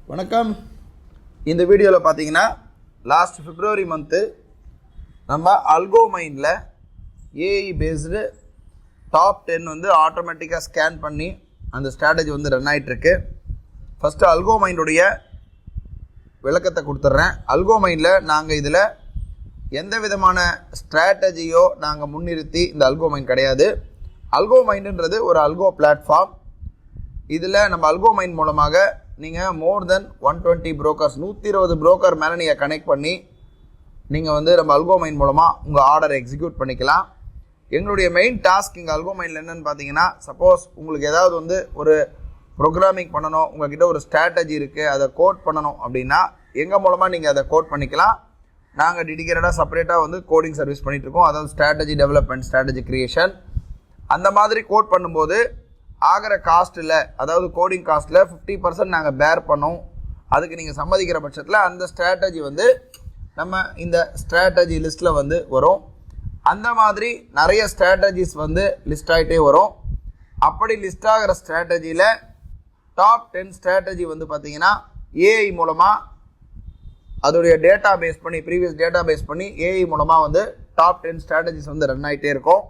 வணக்கம். இந்த வீடியோவில் பார்த்தீங்கன்னா லாஸ்ட் பிப்ரவரி மந்த்து நம்ம அல்கோமைனில் ஏஐ பேஸ்டு டாப் 10 வந்து ஆட்டோமேட்டிக்காக ஸ்கேன் பண்ணி அந்த ஸ்ட்ராட்டஜி வந்து ரன் ஆகிட்டுருக்கு. ஃபஸ்ட்டு அல்கோமைனுடைய விளக்கத்தை கொடுத்துட்றேன். அல்கோமைனில் நாங்கள் இதில் எந்த விதமான ஸ்ட்ராட்டஜியோ நாங்கள் முன்னிறுத்தி இந்த அல்கோமைன் கிடையாது. அல்கோமைன்ன்றது ஒரு அல்கோ பிளாட்ஃபார்ம். இதில் நம்ம அல்கோமைன் மூலமாக நீங்கள் மோர் தென் 120 புரோக்கர்ஸ் 120 புரோக்கர் மேலே நீங்கள் கனெக்ட் பண்ணி நீங்கள் வந்து நம்ம அல்கோமைன் மூலமாக உங்கள் ஆர்டரை எக்ஸிக்யூட் பண்ணிக்கலாம். எங்களுடைய மெயின் டாஸ்க் இங்கே அல்கோமைனில் என்னென்னு பார்த்தீங்கன்னா, சப்போஸ் உங்களுக்கு ஏதாவது வந்து ஒரு ப்ரோக்ராமிங் பண்ணணும், உங்கள்கிட்ட ஒரு ஸ்ட்ராட்டஜி இருக்குது, அதை கோட் பண்ணணும் அப்படின்னா எங்கள் மூலமாக நீங்கள் அதை கோட் பண்ணிக்கலாம். நாங்கள் டெடிகேட்டடாக செப்பரேட்டாக வந்து கோடிங் சர்வீஸ் பண்ணிகிட்ருக்கோம். அதாவது ஸ்ட்ராட்டஜி டெவலப்மெண்ட், ஸ்ட்ராட்டஜி க்ரியேஷன். அந்த மாதிரி கோட் பண்ணும்போது ஆகிற காஸ்ட்டில், அதாவது கோடிங் காஸ்ட்டில் 50% நாங்கள் பேர் பண்ணோம். அதுக்கு நீங்கள் சம்மதிக்கிற பட்சத்தில் அந்த ஸ்ட்ராட்டஜி வந்து நம்ம இந்த ஸ்ட்ராட்டஜி லிஸ்ட்டில் வந்து வரும். அந்த மாதிரி நிறைய ஸ்ட்ராட்டஜிஸ் வந்து லிஸ்ட் ஆகிட்டே வரும். அப்படி லிஸ்ட் ஆகிற ஸ்ட்ராட்டஜியில் டாப் 10 ஸ்ட்ராட்டஜி வந்து பார்த்திங்கன்னா ஏஐ மூலமாக அதோடைய டேட்டா பேஸ் பண்ணி, ப்ரீவியஸ் டேட்டா பேஸ் பண்ணி ஏஐ மூலமாக வந்து டாப் 10 ஸ்ட்ராட்டஜிஸ் வந்து ரன் ஆகிட்டே இருக்கும்.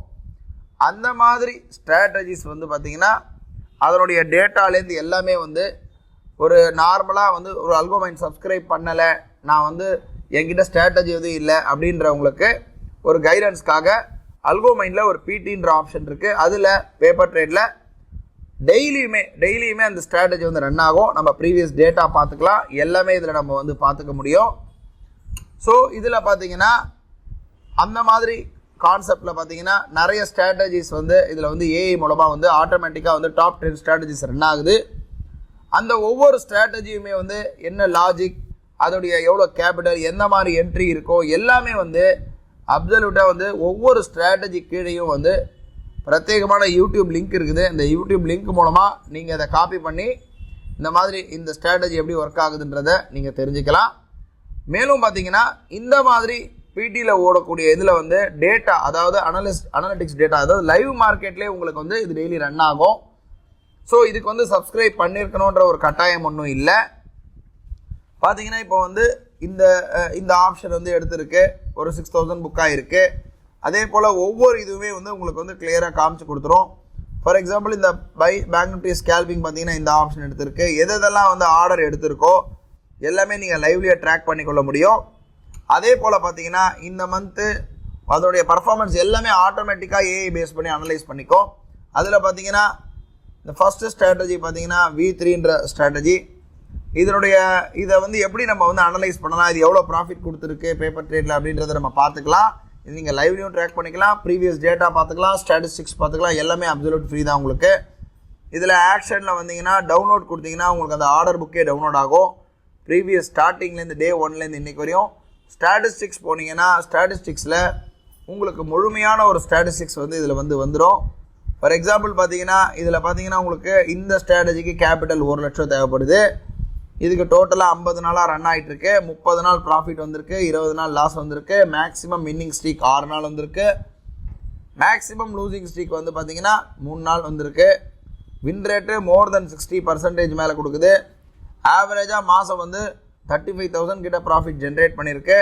அந்த மாதிரி ஸ்ட்ராட்டஜிஸ் வந்து பார்த்திங்கன்னா அதனுடைய டேட்டாலேருந்து எல்லாமே வந்து ஒரு நார்மலாக வந்து ஒரு அல்கோமைன் சப்ஸ்கிரைப் பண்ணலை, நான் வந்து என்கிட்ட ஸ்ட்ராட்டஜி எதுவும் இல்லை அப்படின்றவங்களுக்கு ஒரு கைடன்ஸ்க்காக அல்கோமைனில் ஒரு பிடின்ற ஆப்ஷன் இருக்குது. அதில் பேப்பர் ட்ரேடில் டெய்லியுமே அந்த ஸ்ட்ராட்டஜி வந்து ரன் ஆகும். நம்ம ப்ரீவியஸ் டேட்டா பார்த்துக்கலாம், எல்லாமே இதில் நம்ம வந்து பார்த்துக்க முடியும். ஸோ இதில் பார்த்திங்கன்னா அந்த மாதிரி கான்செப்டில் பார்த்தீங்கன்னா நிறைய ஸ்ட்ராட்டஜிஸ் வந்து இதில் வந்து ஏஐ மூலமாக வந்து ஆட்டோமேட்டிக்காக வந்து டாப் 10 ஸ்ட்ராட்டஜிஸ் ரன் ஆகுது. அந்த ஒவ்வொரு ஸ்ட்ராட்டஜியுமே வந்து என்ன லாஜிக், அதோடைய எவ்வளோ கேபிட்டல், எந்த மாதிரி என்ட்ரி இருக்கோ எல்லாமே வந்து அப்சல்யூட்டாக வந்து ஒவ்வொரு ஸ்ட்ராட்டஜி கீழேயும் வந்து பிரத்யேகமான யூடியூப் லிங்க் இருக்குது. இந்த யூடியூப் லிங்க் மூலமாக நீங்கள் அதை காப்பி பண்ணி இந்த மாதிரி இந்த ஸ்ட்ராட்டஜி எப்படி ஒர்க் ஆகுதுன்றதை நீங்கள் தெரிஞ்சுக்கலாம். மேலும் பார்த்தீங்கன்னா இந்த மாதிரி பிடியில் ஓடக்கூடிய இதில் வந்து டேட்டா, அதாவது அனலிட்டிக்ஸ் டேட்டா, அதாவது லைவ் மார்க்கெட்லேயே உங்களுக்கு வந்து இது டெய்லி ரன் ஆகும். ஸோ இதுக்கு வந்து சப்ஸ்கிரைப் பண்ணியிருக்கணுன்ற ஒரு கட்டாயம் ஒன்றும் இல்லை. பார்த்தீங்கன்னா இப்போ வந்து இந்த ஆப்ஷன் வந்து எடுத்திருக்கு, ஒரு 6000 புக் ஆகிருக்கு. அதே போல் ஒவ்வொரு இதுவுமே வந்து உங்களுக்கு வந்து கிளியராக காமிச்சு கொடுத்துரும். ஃபார் எக்ஸாம்பிள் இந்த பேங்க் நிஃப்டி ஸ்கேல்பிங் பார்த்தீங்கன்னா இந்த ஆப்ஷன் எடுத்திருக்கு. எதெல்லாம் வந்து ஆர்டர் எடுத்திருக்கோ எல்லாமே நீங்கள் லைவ்லியாக ட்ராக் பண்ணிக்கொள்ள முடியும். அதே போல் பார்த்தீங்கன்னா இந்த மந்த்து அதோடைய பர்ஃபார்மன்ஸ் எல்லாமே ஆட்டோமேட்டிக்காக ஏஐ பேஸ் பண்ணி அனலைஸ் பண்ணிக்கும். அதில் பார்த்தீங்கன்னா இந்த ஃபஸ்ட்டு ஸ்ட்ராட்டஜி பார்த்தீங்கன்னா V3ன்ற ஸ்ட்ராட்டஜி. இதை வந்து எப்படி நம்ம வந்து அனலைஸ் பண்ணலாம், இது எவ்வளோ ப்ராஃபிட் கொடுத்துருக்கு பேப்பர் ட்ரேடில் அப்படின்றத நம்ம பார்த்துக்கலாம். இது நீங்கள் லைவ்லையும் ட்ராக் பண்ணிக்கலாம், ப்ரீவியஸ் டேட்டா பார்த்துக்கலாம், ஸ்டாட்டிஸ்டிக்ஸ் பார்த்துக்கலாம். எல்லாமே அப்சல்யூட் ஃப்ரீ தான் உங்களுக்கு. இதில் ஆக்ஷனில் வந்தீங்கன்னா டவுன்லோட் கொடுத்தீங்கன்னா உங்களுக்கு அந்த ஆர்டர் புக்கே டவுன்லோட் ஆகும். ப்ரீவியஸ் ஸ்டார்டிங்லேருந்து டே 1லேருந்து இன்றைக்கு வரையும் ஸ்டாட்டிஸ்டிக்ஸ் போனீங்கன்னா ஸ்டாட்டிஸ்டிக்ஸில் உங்களுக்கு முழுமையான ஒரு ஸ்டாட்டிஸ்டிக்ஸ் வந்து இதில் வந்து வந்துடும். ஃபார் எக்ஸாம்பிள் பார்த்தீங்கன்னா இதில் பார்த்தீங்கன்னா உங்களுக்கு இந்த ஸ்ட்ராட்டஜிக்கு கேபிட்டல் 1 லட்சம் தேவைப்படுது. இதுக்கு டோட்டலாக 50 நாளாக ரன் ஆகிட்டுருக்கு. 30 நாள் ப்ராஃபிட் வந்திருக்கு, 20 நாள் லாஸ் வந்திருக்கு. மேக்ஸிமம் வின்னிங் ஸ்ட்ரீக் 6 நாள் வந்திருக்கு. மேக்ஸிமம் லூசிங் ஸ்ட்ரீக் வந்து பார்த்தீங்கன்னா 3 நாள் வந்திருக்கு. வின் ரேட்டு மோர் தென் 60% மேலே கொடுக்குது. ஆவரேஜாக மாதம் வந்து 35,000 கிட்ட ப்ராஃபிட் ஜென்ரேட் பண்ணியிருக்கு.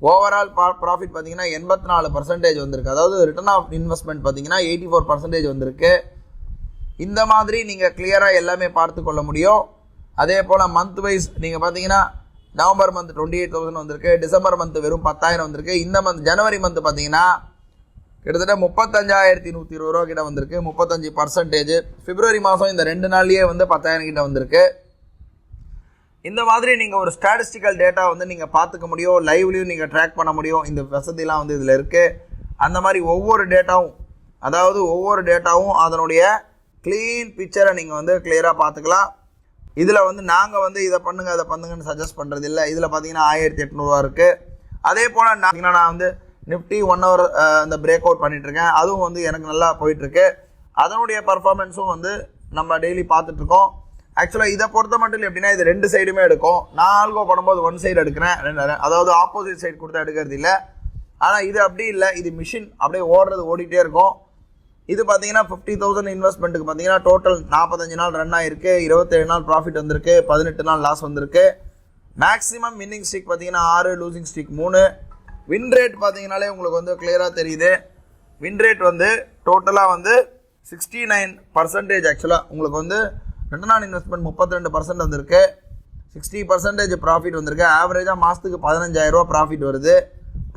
ஓவரால் ப்ராஃபிட் பார்த்தீங்கன்னா 84% வந்திருக்கு. அதாவது ரிட்டர்ன் ஆஃப் இன்வெஸ்ட்மெண்ட் பார்த்தீங்கன்னா 84% வந்திருக்கு. இந்த மாதிரி நீங்கள் கிளியராக எல்லாமே பார்த்து கொள்ள முடியும். அதே போல் மந்த் வைஸ் நீங்கள் பார்த்தீங்கன்னா நவம்பர் மந்த் 28,000 வந்திருக்கு, டிசம்பர் மந்த் வெறும் 10,000 வந்திருக்கு. இந்த மந்த் ஜனவரி மந்த் பார்த்தீங்கன்னா கிட்டத்தட்ட 35,120 ரூபா கிட்ட வந்திருக்கு, 35%. பிப்ரவரி மாதம் இந்த 2 நாள்லேயே வந்து 10,000 கிட்ட வந்திருக்கு. இந்த மாதிரி நீங்கள் ஒரு ஸ்டாட்டிஸ்டிக்கல் டேட்டா வந்து நீங்கள் பார்த்துக்க முடியும், லைவ்லையும் நீங்கள் ட்ராக் பண்ண முடியும். இந்த வசதிலாம் வந்து இதில் இருக்குது. அந்த மாதிரி ஒவ்வொரு டேட்டாவும் அதனுடைய க்ளீன் பிக்சரை நீங்கள் வந்து கிளியராக பார்த்துக்கலாம். இதில் வந்து நாங்கள் வந்து இதை பண்ணுங்கள் அதை பண்ணுங்கன்னு சஜஸ்ட் பண்ணுறது இல்லை. இதில் பார்த்தீங்கன்னா 1800 இருக்குது. அதே போல் நான் வந்து நிஃப்டி 1 hour அந்த பிரேக் அவுட் பண்ணிகிட்ருக்கேன். அதுவும் வந்து எனக்கு நல்லா போயிட்டுருக்கு. அதனுடைய பர்ஃபார்மன்ஸும் வந்து நம்ம டெய்லி பார்த்துட்ருக்கோம். ஆக்சுவலாக இதை பொறுத்த மட்டும் எப்படின்னா இது 2 சைடுமே எடுக்கும். நான் ஆல்கோ பண்ணும்போது 1 சைடு எடுக்கிறேன், அதாவது ஆப்போசிட் சைடு கொடுத்தா எடுக்கிறது இல்லை. ஆனால் இது அப்படி இல்லை, இது மிஷின் அப்படியே ஓடிட்டே இருக்கும். இது பார்த்தீங்கன்னா 50,000 இன்வெஸ்ட்மெண்ட்டுக்கு பார்த்தீங்கன்னா டோட்டல் 45 நாள் ரன் ஆயிருக்கு, 27 நாள் ப்ராஃபிட் வந்திருக்கு, 18 நாள் லாஸ் வந்திருக்கு. மேக்ஸிமம் வின்னிங் ஸ்ட்ரீக் பார்த்தீங்கன்னா 6, லூசிங் ஸ்ட்ரீக் 3. வின் ரேட் பார்த்தீங்கனாலே உங்களுக்கு வந்து கிளியராக தெரியுது. வின் ரேட் வந்து டோட்டலாக வந்து 69%. ஆக்சுவலாக உங்களுக்கு வந்து ரிட்டர்ன் ஆன் இன்வெஸ்ட்மெண்ட் 32% வந்திருக்கு, 60% ப்ராஃபிட் வந்திருக்கு. ஆவரேஜாக மாதத்துக்கு 15,000 ப்ராஃபிட் வருது,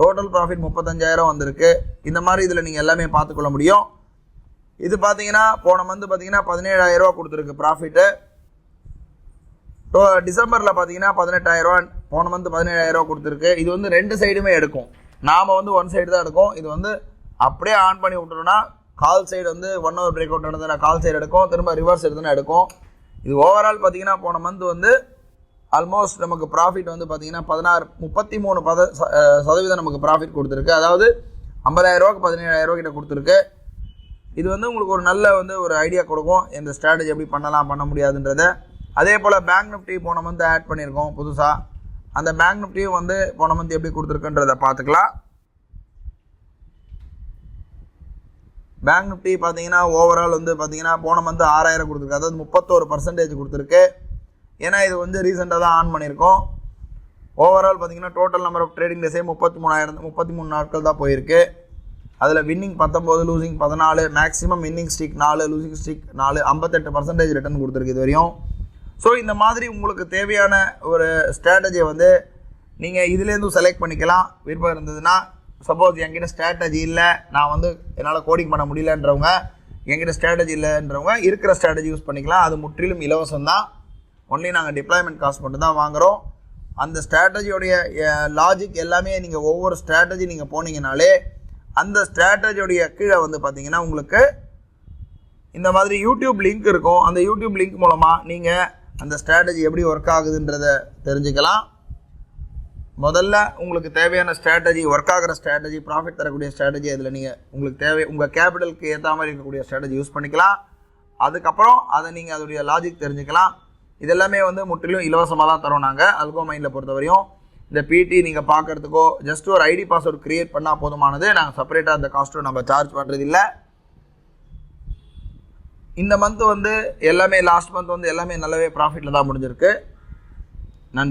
டோட்டல் ப்ராஃபிட் 35,000 வந்திருக்கு. இந்த மாதிரி இதில் நீங்கள் எல்லாமே பார்த்துக்கொள்ள முடியும். இது பார்த்தீங்கன்னா போன மந்த் பார்த்தீங்கன்னா 17,000 கொடுத்துருக்கு ப்ராஃபிட்டு. டிசம்பரில் பார்த்தீங்கன்னா 18,000, போன மந்த் 17,000 கொடுத்துருக்கு. இது வந்து ரெண்டு சைடுமே எடுக்கும். நாம் வந்து ஒன் சைடு தான் எடுக்கும். இது வந்து அப்படியே ஆன் பண்ணி விட்டுறோன்னா கால் சைடு வந்து 1 hour பிரேக் அவுட் நடந்ததுன்னா கால் சைடு எடுக்கும், திரும்ப ரிவர்ஸ் எடுத்துனா எடுக்கும். இது ஓவரால் பார்த்தீங்கன்னா போன மந்த் வந்து ஆல்மோஸ்ட் நமக்கு ப்ராஃபிட் வந்து பார்த்தீங்கன்னா 33% நமக்கு ப்ராஃபிட் கொடுத்துருக்கு. அதாவது 50,000 17,000 கிட்ட கொடுத்துருக்கு. இது வந்து உங்களுக்கு ஒரு நல்ல வந்து ஒரு ஐடியா கொடுக்கும், இந்த ஸ்ட்ராட்டஜி எப்படி பண்ணலாம் பண்ண முடியாதுன்றதை. அதே போல் பேங்க் நிஃப்டி போன மந்த் ஆட் பண்ணியிருக்கோம் புதுசாக. அந்த பேங்க் நிஃப்டியும் வந்து போன மந்த் எப்படி கொடுத்துருக்குன்றதை பார்த்துக்கலாம். பேங்க் நிஃப்டி பார்த்தீங்கன்னா ஓவரால் வந்து பார்த்தீங்கன்னா போன மந்த் 6,000 கொடுத்துருக்கு, அதாவது 31% கொடுத்துருக்கு. ஏன்னா இது வந்து ரீசெண்டாக தான் ஆன் பண்ணியிருக்கோம். ஓவரால் பார்த்தீங்கன்னா டோட்டல் நம்பர் ஆஃப் ட்ரேடிங் டேஸே 33 நாட்கள் தான் போயிருக்கு. அதில் winning 19, losing 14, maximum winning streak 4, losing streak 4, 58% return கொடுத்துருக்கு இது வரையும். ஸோ இந்த மாதிரி உங்களுக்கு தேவையான ஒரு ஸ்ட்ராட்டஜியை வந்து நீங்கள் இதுலேருந்து செலக்ட் பண்ணிக்கலாம் விருப்பம் இருந்ததுன்னா. சப்போஸ் என்கிட்ட ஸ்ட்ராட்டஜி இல்லை, நான் வந்து என்னால் கோடிங் பண்ண முடியலன்றவங்க, என்கிட்ட ஸ்ட்ராட்டஜி இல்லைன்றவங்க இருக்கிற ஸ்ட்ராட்டஜி யூஸ் பண்ணிக்கலாம். அது முற்றிலும் இலவசம் தான். ஒன்லி நாங்கள் டிப்ளாய்மெண்ட் காஸ்ட் மட்டும் தான் வாங்குகிறோம். அந்த ஸ்ட்ராட்டஜியோடைய லாஜிக் எல்லாமே நீங்கள் ஒவ்வொரு ஸ்ட்ராட்டஜி நீங்கள் போனீங்கனாலே அந்த ஸ்ட்ராட்டஜியோடைய கீழே வந்து பார்த்தீங்கன்னா உங்களுக்கு இந்த மாதிரி யூடியூப் லிங்க் இருக்கும். அந்த யூடியூப் லிங்க் மூலமாக நீங்கள் அந்த ஸ்ட்ராட்டஜி எப்படி ஒர்க் ஆகுதுன்றதை தெரிஞ்சுக்கலாம். முதல்ல உங்களுக்கு தேவையான ஸ்ட்ராட்டஜி, ஒர்க் ஆகிற ஸ்ட்ராட்டஜி, ப்ராஃபிட் தரக்கூடிய ஸ்ட்ராட்டஜி, அதில் நீங்கள் உங்களுக்கு உங்கள் கேபிட்டலுக்கு ஏற்ற மாதிரி இருக்கக்கூடிய ஸ்ட்ராட்டஜி யூஸ் பண்ணிக்கலாம். அதுக்கப்புறம் அதை நீங்கள் அதோடைய லாஜிக் தெரிஞ்சுக்கலாம். இதெல்லாமே வந்து முற்றிலும் இலவசமாக தான் தரோம் நாங்கள் அல்கோ மைண்டில் பொறுத்தவரையும். இந்த பிடி நீங்கள் பார்க்குறதுக்கோ ஜஸ்ட் ஒரு ஐடி பாஸ்வேர்டு க்ரியேட் பண்ணால் போதுமானது. நாங்கள் செப்பரேட்டாக அந்த காஸ்ட்டும் நம்ம சார்ஜ் பண்ணுறது இல்லை. இந்த மந்த் வந்து எல்லாமே லாஸ்ட் மந்த் வந்து எல்லாமே நல்லாவே ப்ராஃபிட்டில் தான் முடிஞ்சிருக்கு. நன்றி.